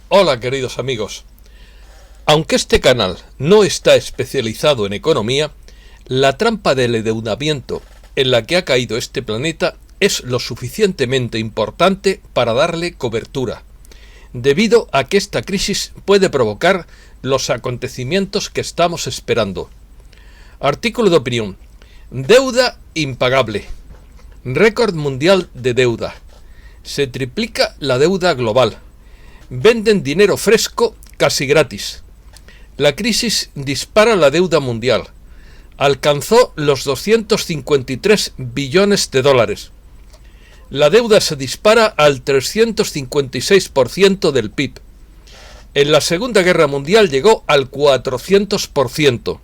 Hola queridos amigos. Aunque este canal no está especializado en economía, la trampa del endeudamiento en la que ha caído este planeta es lo suficientemente importante para darle cobertura, debido a que esta crisis puede provocar los acontecimientos que estamos esperando. Artículo de opinión. Deuda impagable. Récord mundial de deuda. Se triplica la deuda global. Venden dinero fresco casi gratis. La crisis dispara la deuda mundial. Alcanzó los 253 billones de dólares. La deuda se dispara al 356% del PIB. En la Segunda Guerra Mundial llegó al 400%.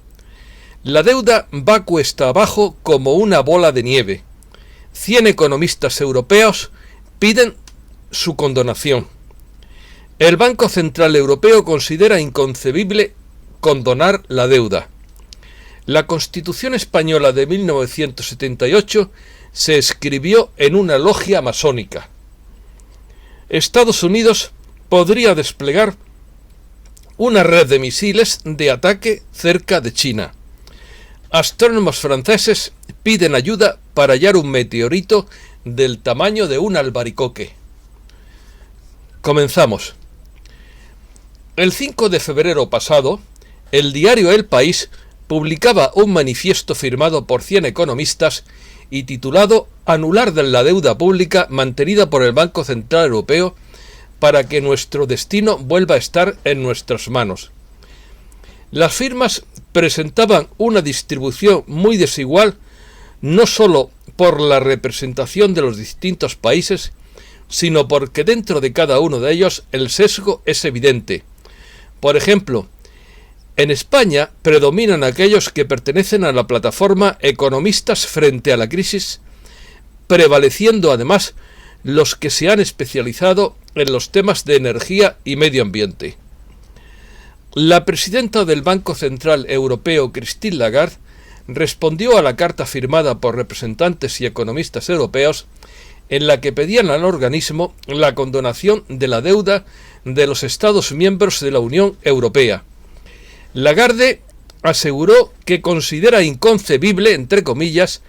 La deuda va cuesta abajo como una bola de nieve. 100 economistas europeos piden su condonación. El Banco Central Europeo considera inconcebible condonar la deuda. La Constitución Española de 1978 se escribió en una logia masónica. Estados Unidos podría desplegar una red de misiles de ataque cerca de China. Astrónomos franceses piden ayuda para hallar un meteorito del tamaño de un albaricoque. Comenzamos. El 5 de febrero pasado, el diario El País publicaba un manifiesto firmado por 100 economistas y titulado «Anular la deuda pública mantenida por el Banco Central Europeo para que nuestro destino vuelva a estar en nuestras manos». Las firmas presentaban una distribución muy desigual, no solo por la representación de los distintos países, sino porque dentro de cada uno de ellos el sesgo es evidente. Por ejemplo, en España predominan aquellos que pertenecen a la plataforma Economistas frente a la crisis, prevaleciendo además los que se han especializado en los temas de energía y medio ambiente. La presidenta del Banco Central Europeo, Christine Lagarde, respondió a la carta firmada por representantes y economistas europeos en la que pedían al organismo la condonación de la deuda de los Estados miembros de la Unión Europea. Lagarde aseguró que considera inconcebible, entre comillas,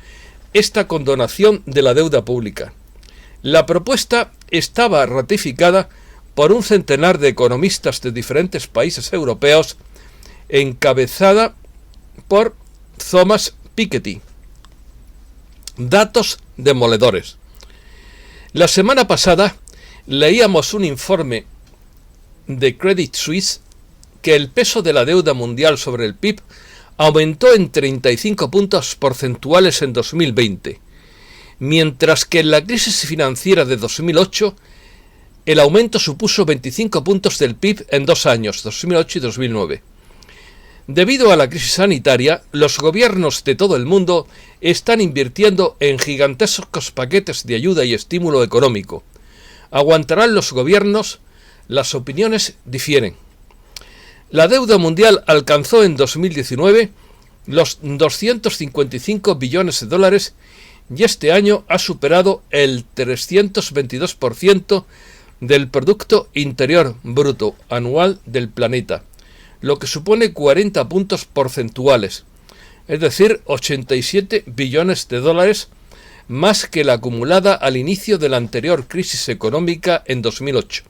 esta condonación de la deuda pública. La propuesta estaba ratificada por un centenar de economistas de diferentes países europeos, encabezada por Thomas Piketty. Datos demoledores. La semana pasada leíamos un informe de Credit Suisse que el peso de la deuda mundial sobre el PIB aumentó en 35 puntos porcentuales en 2020, mientras que en la crisis financiera de 2008 el aumento supuso 25 puntos del PIB en 2 años, 2008 y 2009. Debido a la crisis sanitaria, los gobiernos de todo el mundo están invirtiendo en gigantescos paquetes de ayuda y estímulo económico. ¿Aguantarán los gobiernos? Las opiniones difieren. La deuda mundial alcanzó en 2019 los 255 billones de dólares y este año ha superado el 322% del Producto Interior Bruto anual del planeta, lo que supone 40 puntos porcentuales, es decir, 87 billones de dólares, más que la acumulada al inicio de la anterior crisis económica en 2008,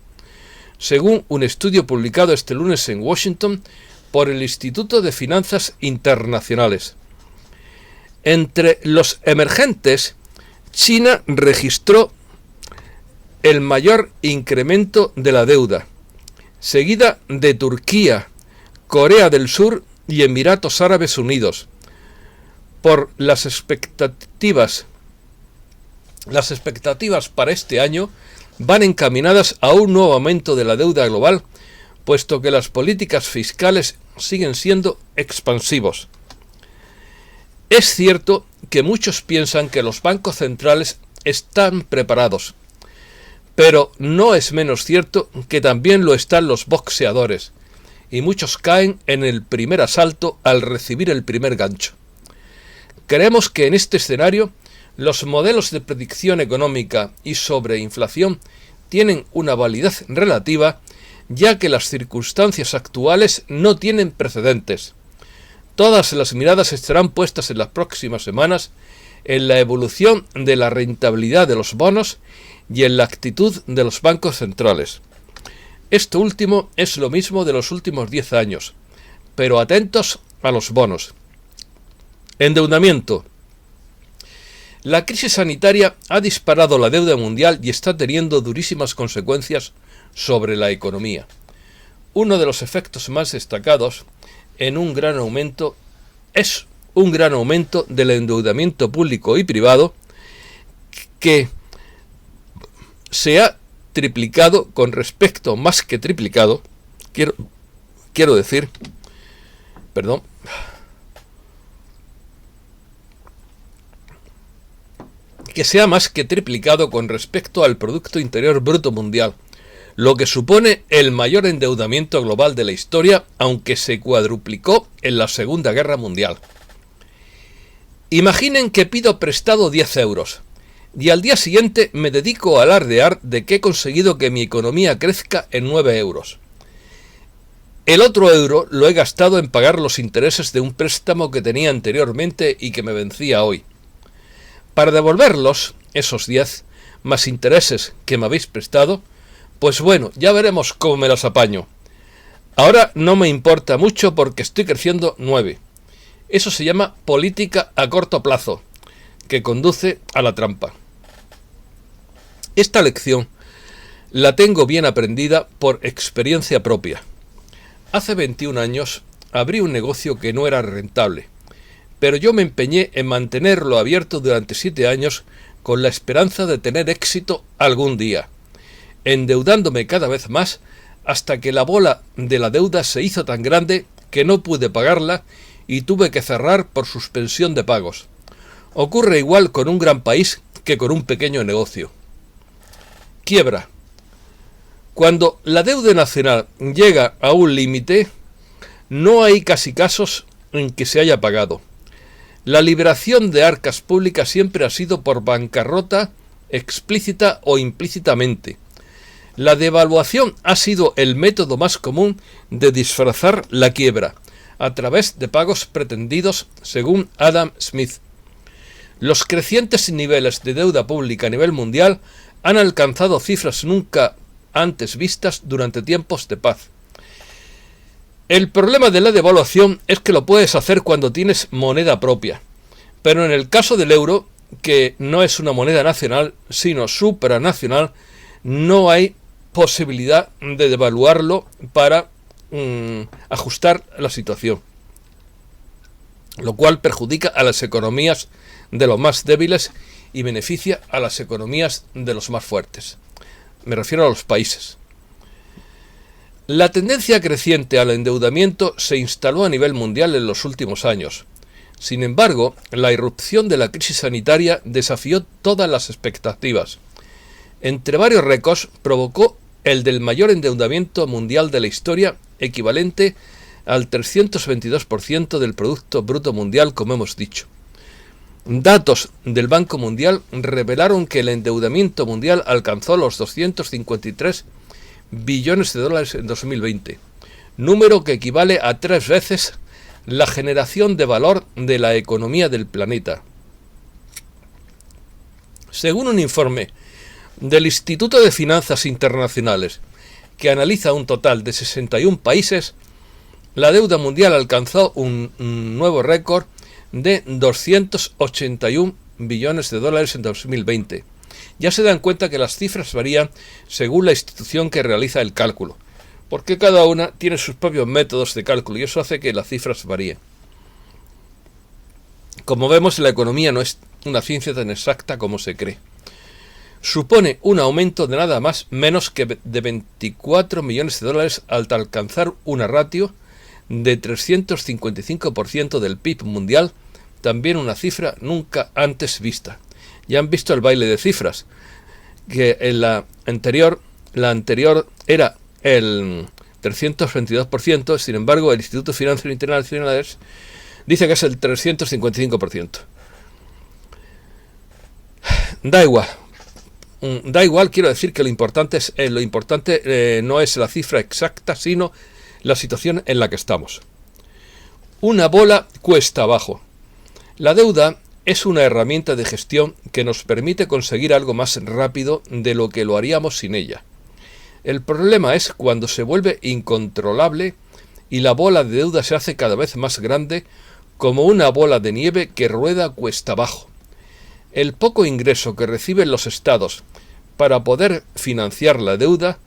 según un estudio publicado este lunes en Washington por el Instituto de Finanzas Internacionales. Entre los emergentes, China registró el mayor incremento de la deuda, seguida de Turquía, Corea del Sur y Emiratos Árabes Unidos. Por las expectativas para este año van encaminadas a un nuevo aumento de la deuda global, puesto que las políticas fiscales siguen siendo expansivos. Es cierto que muchos piensan que los bancos centrales están preparados, pero no es menos cierto que también lo están los boxeadores, y muchos caen en el primer asalto al recibir el primer gancho. Creemos que en este escenario los modelos de predicción económica y sobre inflación tienen una validez relativa, ya que las circunstancias actuales no tienen precedentes. Todas las miradas estarán puestas en las próximas semanas en la evolución de la rentabilidad de los bonos y en la actitud de los bancos centrales. Esto último es lo mismo de los últimos 10 años, pero atentos a los bonos. Endeudamiento. La crisis sanitaria ha disparado la deuda mundial y está teniendo durísimas consecuencias sobre la economía. Uno de los efectos más destacados es un gran aumento del endeudamiento público y privado, que se ha triplicado con respecto, más que triplicado, quiero decir, que sea más que triplicado con respecto al Producto Interior Bruto Mundial, lo que supone el mayor endeudamiento global de la historia, aunque se cuadruplicó en la Segunda Guerra Mundial. Imaginen que pido prestado 10 euros y al día siguiente me dedico a alardear de que he conseguido que mi economía crezca en 9 euros. El otro euro lo he gastado en pagar los intereses de un préstamo que tenía anteriormente y que me vencía hoy. Para devolverlos, esos 10, más intereses que me habéis prestado, pues bueno, ya veremos cómo me las apaño. Ahora no me importa mucho porque estoy creciendo 9. Eso se llama política a corto plazo, que conduce a la trampa. Esta lección la tengo bien aprendida por experiencia propia. Hace 21 años abrí un negocio que no era rentable, pero yo me empeñé en mantenerlo abierto durante 7 años con la esperanza de tener éxito algún día, endeudándome cada vez más hasta que la bola de la deuda se hizo tan grande que no pude pagarla y tuve que cerrar por suspensión de pagos. Ocurre igual con un gran país que con un pequeño negocio. Quiebra. Cuando la deuda nacional llega a un límite, no hay casi casos en que se haya pagado. La liberación de arcas públicas siempre ha sido por bancarrota explícita o implícitamente. La devaluación ha sido el método más común de disfrazar la quiebra, a través de pagos pretendidos, según Adam Smith. Los crecientes niveles de deuda pública a nivel mundial han alcanzado cifras nunca antes vistas durante tiempos de paz. El problema de la devaluación es que lo puedes hacer cuando tienes moneda propia, pero en el caso del euro, que no es una moneda nacional, sino supranacional, no hay posibilidad de devaluarlo para ajustar la situación, lo cual perjudica a las economías de los más débiles y beneficia a las economías de los más fuertes. Me refiero a los países. La tendencia creciente al endeudamiento se instaló a nivel mundial en los últimos años. Sin embargo, la irrupción de la crisis sanitaria desafió todas las expectativas. Entre varios récords, provocó el del mayor endeudamiento mundial de la historia, equivalente al 322% del Producto Bruto Mundial, como hemos dicho. Datos del Banco Mundial revelaron que el endeudamiento mundial alcanzó los 253 billones de dólares en 2020, número que equivale a 3 veces la generación de valor de la economía del planeta. Según un informe del Instituto de Finanzas Internacionales, que analiza un total de 61 países, la deuda mundial alcanzó un nuevo récord de 281 billones de dólares en 2020. Ya se dan cuenta que las cifras varían según la institución que realiza el cálculo, porque cada una tiene sus propios métodos de cálculo y eso hace que las cifras varíen. Como vemos, la economía no es una ciencia tan exacta como se cree. Supone un aumento de nada más menos que de 24 millones de dólares al alcanzar una ratio de 355% del PIB mundial, también una cifra nunca antes vista. Ya han visto el baile de cifras, que en la anterior era el 322%, sin embargo el Instituto Financiero Internacional dice que es el 355%. Da igual, da igual, quiero decir que lo importante no es la cifra exacta, sino la situación en la que estamos. Una bola cuesta abajo. La deuda es una herramienta de gestión que nos permite conseguir algo más rápido de lo que lo haríamos sin ella. El problema es cuando se vuelve incontrolable y la bola de deuda se hace cada vez más grande, como una bola de nieve que rueda cuesta abajo. El poco ingreso que reciben los estados para poder financiar la deuda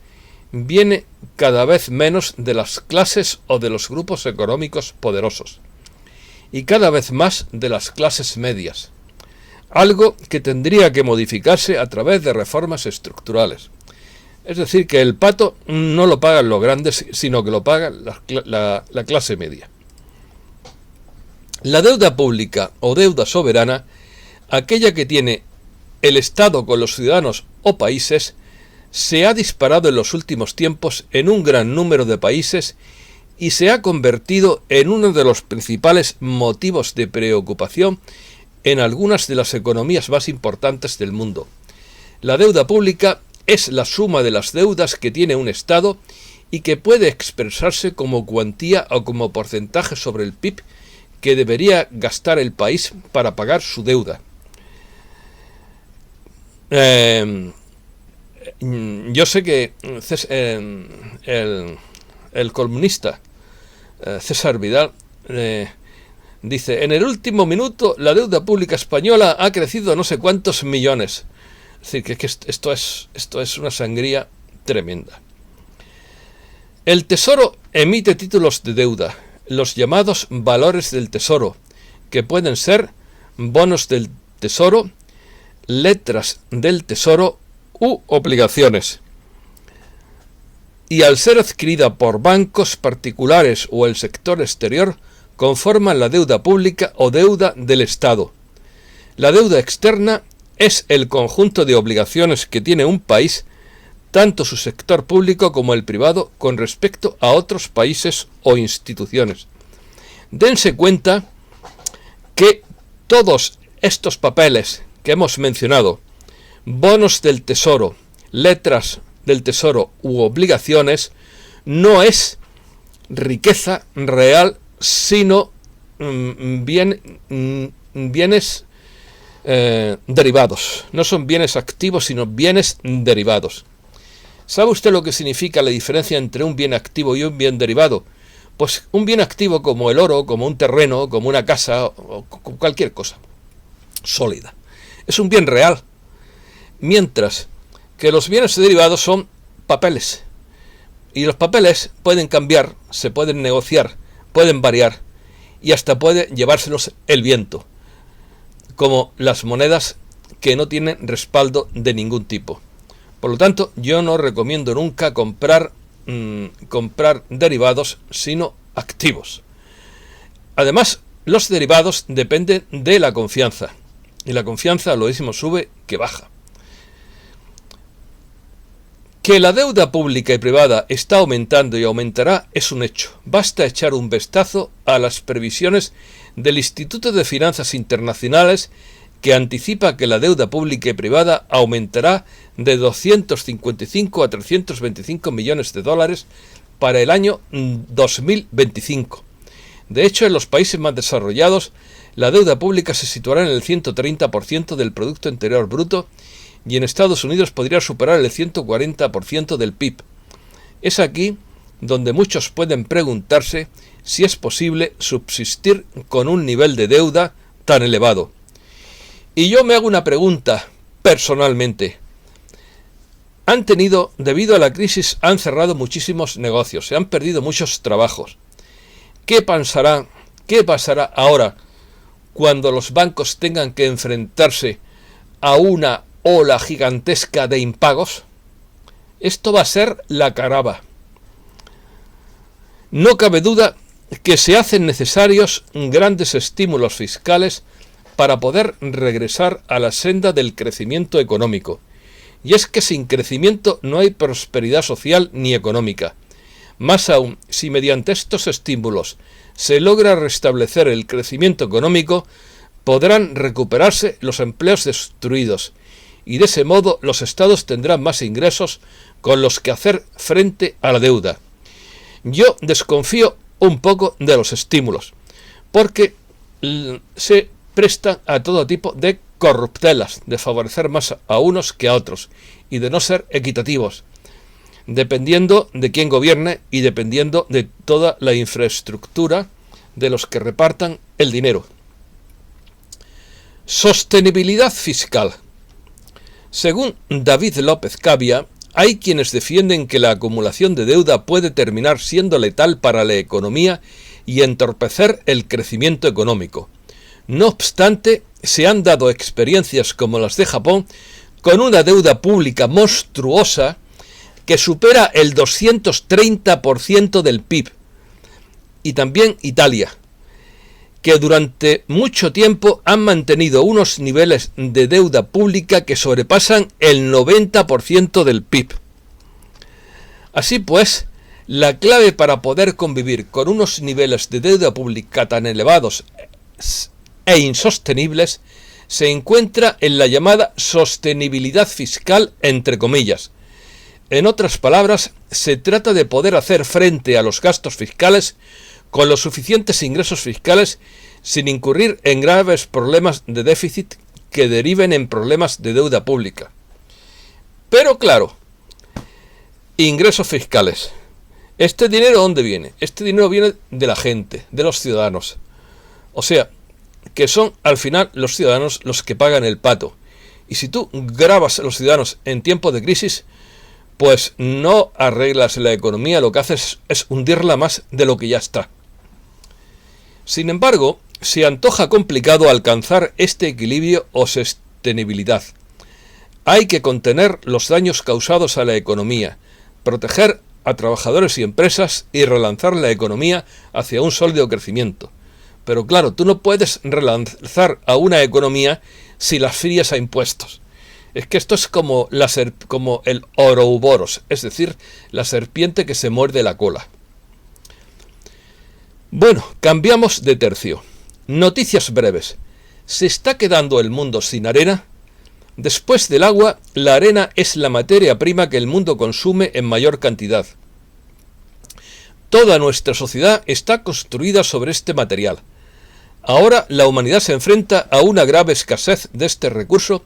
viene cada vez menos de las clases o de los grupos económicos poderosos, y cada vez más de las clases medias, algo que tendría que modificarse a través de reformas estructurales. Es decir, que el pato no lo pagan los grandes, sino que lo paga la clase media. La deuda pública o deuda soberana, aquella que tiene el Estado con los ciudadanos o países, se ha disparado en los últimos tiempos en un gran número de países y se ha convertido en uno de los principales motivos de preocupación en algunas de las economías más importantes del mundo. La deuda pública es la suma de las deudas que tiene un Estado y que puede expresarse como cuantía o como porcentaje sobre el PIB que debería gastar el país para pagar su deuda. Yo sé que el columnista César Vidal dice: en el último minuto la deuda pública española ha crecido no sé cuántos millones. Es decir, que esto es una sangría tremenda. El Tesoro emite títulos de deuda, los llamados valores del Tesoro, que pueden ser bonos del Tesoro, letras del Tesoro u obligaciones. Y al ser adquirida por bancos particulares o el sector exterior, conforman la deuda pública o deuda del Estado. La deuda externa es el conjunto de obligaciones que tiene un país, tanto su sector público como el privado, con respecto a otros países o instituciones. Dense cuenta que todos estos papeles que hemos mencionado, bonos del Tesoro, letras del Tesoro u obligaciones, no es riqueza real, sino bienes derivados. No son bienes activos, sino bienes derivados. ¿Sabe usted lo que significa la diferencia entre un bien activo y un bien derivado? Pues un bien activo como el oro, como un terreno, como una casa o cualquier cosa sólida, es un bien real, mientras que los bienes derivados son papeles, y los papeles pueden cambiar, se pueden negociar, pueden variar, y hasta puede llevárselos el viento, como las monedas que no tienen respaldo de ningún tipo. Por lo tanto, yo no recomiendo nunca comprar derivados, sino activos. Además, los derivados dependen de la confianza, y la confianza, lo mismo sube que baja. Que la deuda pública y privada está aumentando y aumentará es un hecho. Basta echar un vistazo a las previsiones del Instituto de Finanzas Internacionales, que anticipa que la deuda pública y privada aumentará de 255 a 325 millones de dólares para el año 2025. De hecho, en los países más desarrollados, la deuda pública se situará en el 130% del Producto Interior Bruto, y en Estados Unidos podría superar el 140% del PIB. Es aquí donde muchos pueden preguntarse si es posible subsistir con un nivel de deuda tan elevado. Y yo me hago una pregunta personalmente. Debido a la crisis, han cerrado muchísimos negocios, se han perdido muchos trabajos. ¿Qué pasará ahora cuando los bancos tengan que enfrentarse a una ola gigantesca de impagos? Esto va a ser la caraba. No cabe duda que se hacen necesarios grandes estímulos fiscales para poder regresar a la senda del crecimiento económico. Y es que sin crecimiento no hay prosperidad social ni económica. Más aún, si mediante estos estímulos se logra restablecer el crecimiento económico, podrán recuperarse los empleos destruidos y de ese modo los estados tendrán más ingresos con los que hacer frente a la deuda. Yo desconfío un poco de los estímulos, porque se prestan a todo tipo de corruptelas, de favorecer más a unos que a otros y de no ser equitativos, dependiendo de quién gobierne y dependiendo de toda la infraestructura de los que repartan el dinero. Sostenibilidad fiscal. Según David López Cavia, hay quienes defienden que la acumulación de deuda puede terminar siendo letal para la economía y entorpecer el crecimiento económico. No obstante, se han dado experiencias como las de Japón, con una deuda pública monstruosa que supera el 230% del PIB, y también Italia, que durante mucho tiempo han mantenido unos niveles de deuda pública que sobrepasan el 90% del PIB. Así pues, la clave para poder convivir con unos niveles de deuda pública tan elevados e insostenibles se encuentra en la llamada sostenibilidad fiscal, entre comillas. En otras palabras, se trata de poder hacer frente a los gastos fiscales con los suficientes ingresos fiscales sin incurrir en graves problemas de déficit que deriven en problemas de deuda pública. Pero claro, ingresos fiscales. ¿Este dinero dónde viene? Este dinero viene de la gente, de los ciudadanos. O sea, que son al final los ciudadanos los que pagan el pato. Y si tú gravas a los ciudadanos en tiempos de crisis, pues no arreglas la economía, lo que haces es hundirla más de lo que ya está. Sin embargo, se antoja complicado alcanzar este equilibrio o sostenibilidad. Hay que contener los daños causados a la economía, proteger a trabajadores y empresas y relanzar la economía hacia un sólido crecimiento. Pero claro, tú no puedes relanzar a una economía si la frías a impuestos. Es que esto es como el Ouroboros, es decir, la serpiente que se muerde la cola. Bueno, cambiamos de tercio. Noticias breves. ¿Se está quedando el mundo sin arena? Después del agua, la arena es la materia prima que el mundo consume en mayor cantidad. Toda nuestra sociedad está construida sobre este material. Ahora la humanidad se enfrenta a una grave escasez de este recurso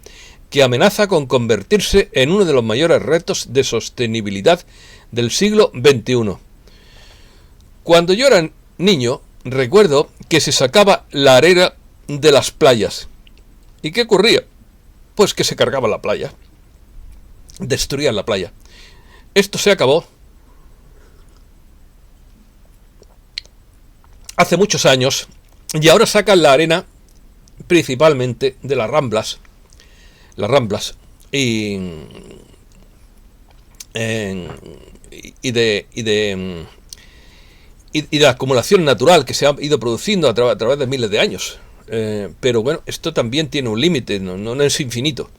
que amenaza con convertirse en uno de los mayores retos de sostenibilidad del siglo XXI. Cuando yo era niño, recuerdo que se sacaba la arena de las playas. ¿Y qué ocurría? Pues que se cargaba la playa. Destruían la playa. Esto se acabó hace muchos años y ahora sacan la arena principalmente de las ramblas. Y de la acumulación natural que se ha ido produciendo a través de miles de años. Pero bueno, esto también tiene un límite, no es infinito.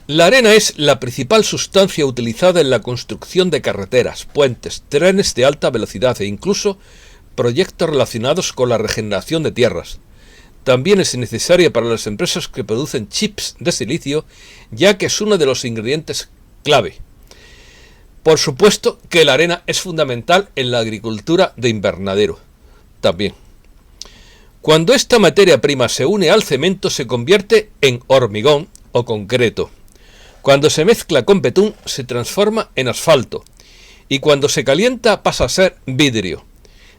La arena es la principal sustancia utilizada en la construcción de carreteras, puentes, trenes de alta velocidad e incluso proyectos relacionados con la regeneración de tierras. También es necesaria para las empresas que producen chips de silicio, ya que es uno de los ingredientes clave. Por supuesto que la arena es fundamental en la agricultura de invernadero, también. Cuando esta materia prima se une al cemento se convierte en hormigón o concreto. Cuando se mezcla con betún se transforma en asfalto. Y cuando se calienta pasa a ser vidrio.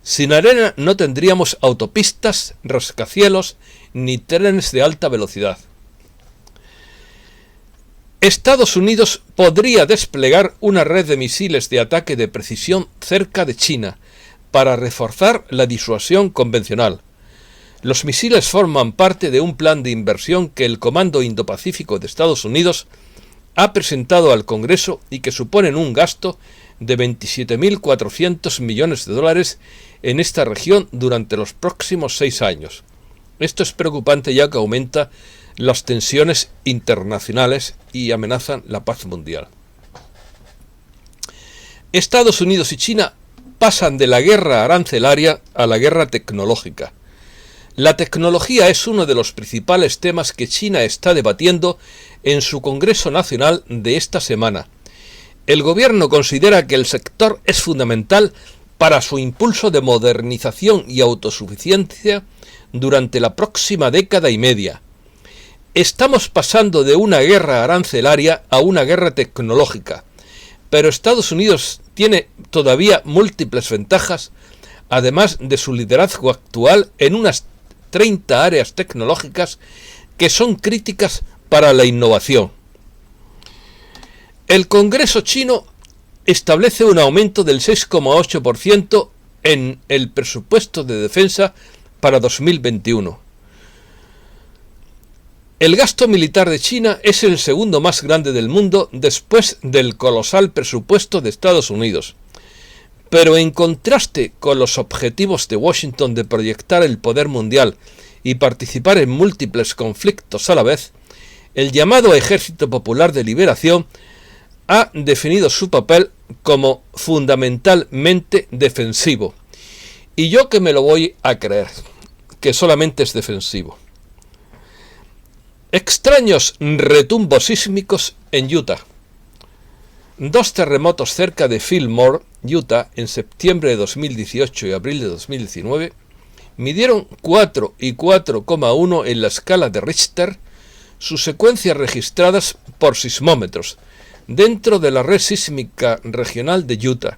Sin arena no tendríamos autopistas, rascacielos ni trenes de alta velocidad. Estados Unidos podría desplegar una red de misiles de ataque de precisión cerca de China para reforzar la disuasión convencional. Los misiles forman parte de un plan de inversión que el Comando Indo-Pacífico de Estados Unidos ha presentado al Congreso y que suponen un gasto de 27.400 millones de dólares en esta región durante los próximos 6 años. Esto es preocupante ya que aumenta las tensiones internacionales y amenazan la paz mundial. Estados Unidos y China pasan de la guerra arancelaria a la guerra tecnológica. La tecnología es uno de los principales temas que China está debatiendo en su Congreso Nacional de esta semana. El gobierno considera que el sector es fundamental para su impulso de modernización y autosuficiencia durante la próxima década y media. Estamos pasando de una guerra arancelaria a una guerra tecnológica, pero Estados Unidos tiene todavía múltiples ventajas, además de su liderazgo actual en unas 30 áreas tecnológicas que son críticas para la innovación. El Congreso chino establece un aumento del 6,8% en el presupuesto de defensa para 2021. El gasto militar de China es el segundo más grande del mundo después del colosal presupuesto de Estados Unidos. Pero en contraste con los objetivos de Washington de proyectar el poder mundial y participar en múltiples conflictos a la vez, el llamado Ejército Popular de Liberación ha definido su papel como fundamentalmente defensivo. Y yo que me lo voy a creer, que solamente es defensivo. Extraños retumbos sísmicos en Utah. 2 terremotos cerca de Fillmore, Utah, en septiembre de 2018 y abril de 2019, midieron 4 y 4,1 en la escala de Richter, sus secuencias registradas por sismómetros, dentro de la red sísmica regional de Utah,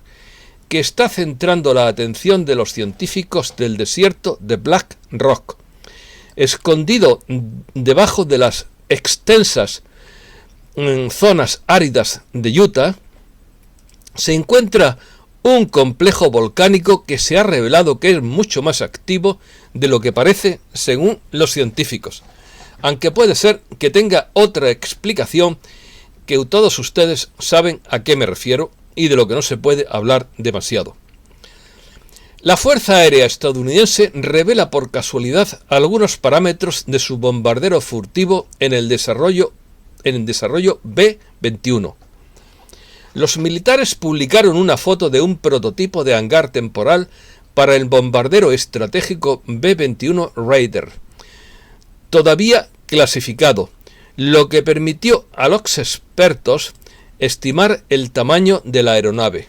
que está centrando la atención de los científicos del desierto de Black Rock. Escondido debajo de las extensas zonas áridas de Utah, se encuentra un complejo volcánico que se ha revelado que es mucho más activo de lo que parece según los científicos, aunque puede ser que tenga otra explicación que todos ustedes saben a qué me refiero y de lo que no se puede hablar demasiado. La Fuerza Aérea estadounidense revela por casualidad algunos parámetros de su bombardero furtivo en el desarrollo B-21. Los militares publicaron una foto de un prototipo de hangar temporal para el bombardero estratégico B-21 Raider, todavía clasificado, lo que permitió a los expertos estimar el tamaño de la aeronave.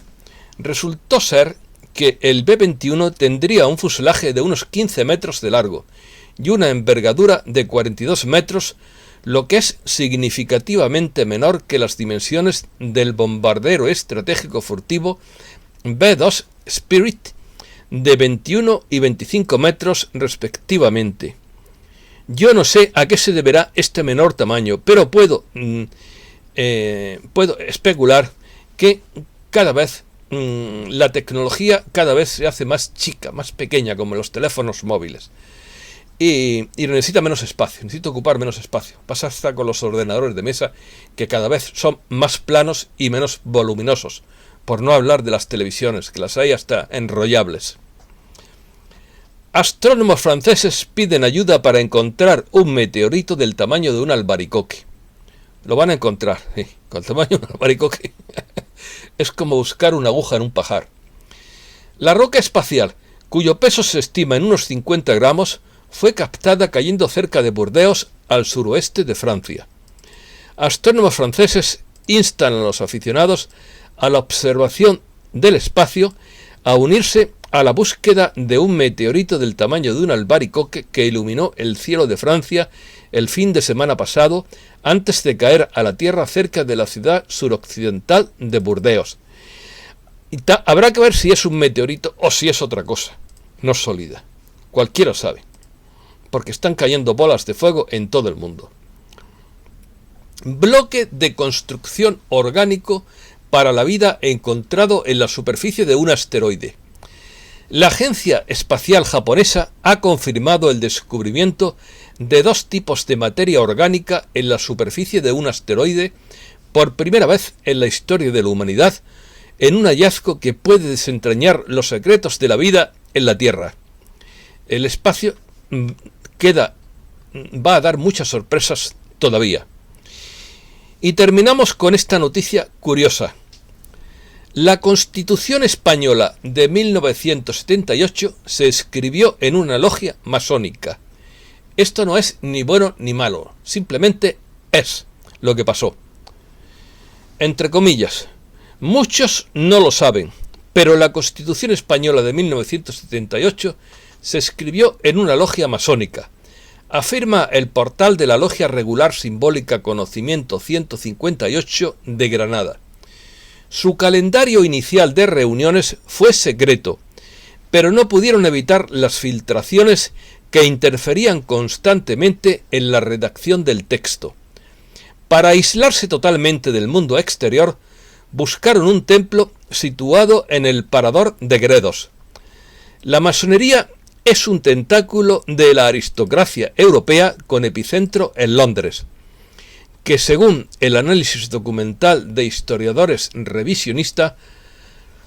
Resultó ser que el B-21 tendría un fuselaje de unos 15 metros de largo y una envergadura de 42 metros, lo que es significativamente menor que las dimensiones del bombardero estratégico furtivo B-2 Spirit, de 21 y 25 metros respectivamente. Yo no sé a qué se deberá este menor tamaño, pero puedo especular que cada vez la tecnología cada vez se hace más chica, más pequeña, como los teléfonos móviles. Y necesita menos espacio, necesita ocupar menos espacio. Pasa hasta con los ordenadores de mesa, que cada vez son más planos y menos voluminosos, por no hablar de las televisiones, que las hay hasta enrollables. Astrónomos franceses piden ayuda para encontrar un meteorito del tamaño de un albaricoque. Lo van a encontrar, con el tamaño de un albaricoque. Es como buscar una aguja en un pajar. La roca espacial, cuyo peso se estima en unos 50 gramos, fue captada cayendo cerca de Burdeos, al suroeste de Francia. Astrónomos franceses instan a los aficionados a la observación del espacio a unirse a la búsqueda de un meteorito del tamaño de un albaricoque que iluminó el cielo de Francia el fin de semana pasado, antes de caer a la Tierra cerca de la ciudad suroccidental de Burdeos. Habrá que ver si es un meteorito o si es otra cosa, no sólida. Cualquiera sabe, porque están cayendo bolas de fuego en todo el mundo. Bloque de construcción orgánico para la vida encontrado en la superficie de un asteroide. La Agencia Espacial Japonesa ha confirmado el descubrimiento de 2 tipos de materia orgánica en la superficie de un asteroide por primera vez en la historia de la humanidad, en un hallazgo que puede desentrañar los secretos de la vida en la Tierra. El espacio va a dar muchas sorpresas todavía. Y terminamos con esta noticia curiosa. La Constitución española de 1978 se escribió en una logia masónica. Esto no es ni bueno ni malo, simplemente es lo que pasó. Entre comillas, muchos no lo saben, pero la Constitución española de 1978 se escribió en una logia masónica. Afirma el portal de la Logia Regular Simbólica Conocimiento 158 de Granada. Su calendario inicial de reuniones fue secreto, pero no pudieron evitar las filtraciones que interferían constantemente en la redacción del texto. Para aislarse totalmente del mundo exterior, buscaron un templo situado en el Parador de Gredos. La masonería es un tentáculo de la aristocracia europea con epicentro en Londres, que según el análisis documental de historiadores revisionista,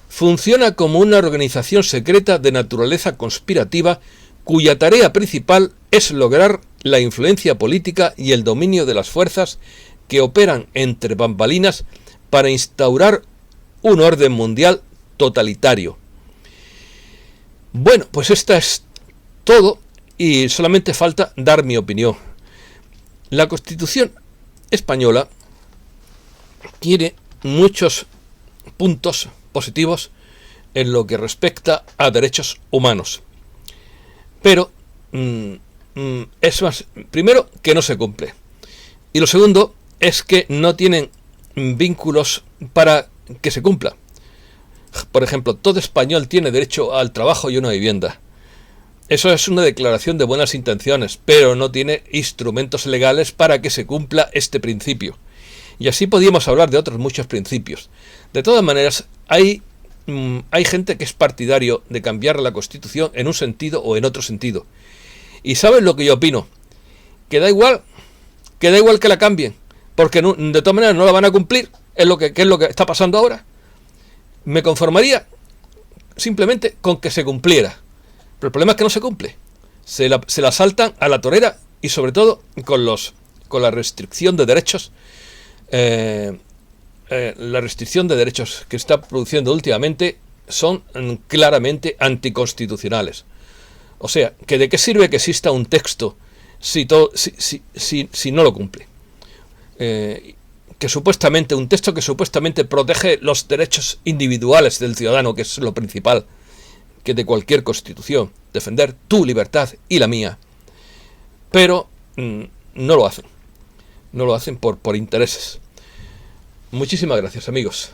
funciona como una organización secreta de naturaleza conspirativa cuya tarea principal es lograr la influencia política y el dominio de las fuerzas que operan entre bambalinas para instaurar un orden mundial totalitario. Bueno, pues esta es todo y solamente falta dar mi opinión. La Constitución española tiene muchos puntos positivos en lo que respecta a derechos humanos, pero es más, primero, que no se cumple, y lo segundo es que no tienen vínculos para que se cumpla. Por ejemplo, todo español tiene derecho al trabajo y una vivienda. Eso es una declaración de buenas intenciones, pero no tiene instrumentos legales para que se cumpla este principio. Y así podríamos hablar de otros muchos principios. De todas maneras, hay gente que es partidario de cambiar la Constitución en un sentido o en otro sentido. ¿Y saben lo que yo opino? Que da igual que la cambien, porque de todas maneras no la van a cumplir. ¿Qué es lo que está pasando ahora? Me conformaría simplemente con que se cumpliera. Pero el problema es que no se cumple. Se la saltan a la torera y sobre todo con la restricción de derechos. La restricción de derechos que está produciendo últimamente son claramente anticonstitucionales. O sea, que de qué sirve que exista un texto si no lo cumple. Un texto que supuestamente protege los derechos individuales del ciudadano, que es lo principal que de cualquier constitución, defender tu libertad y la mía, pero no lo hacen por intereses. Muchísimas gracias, amigos.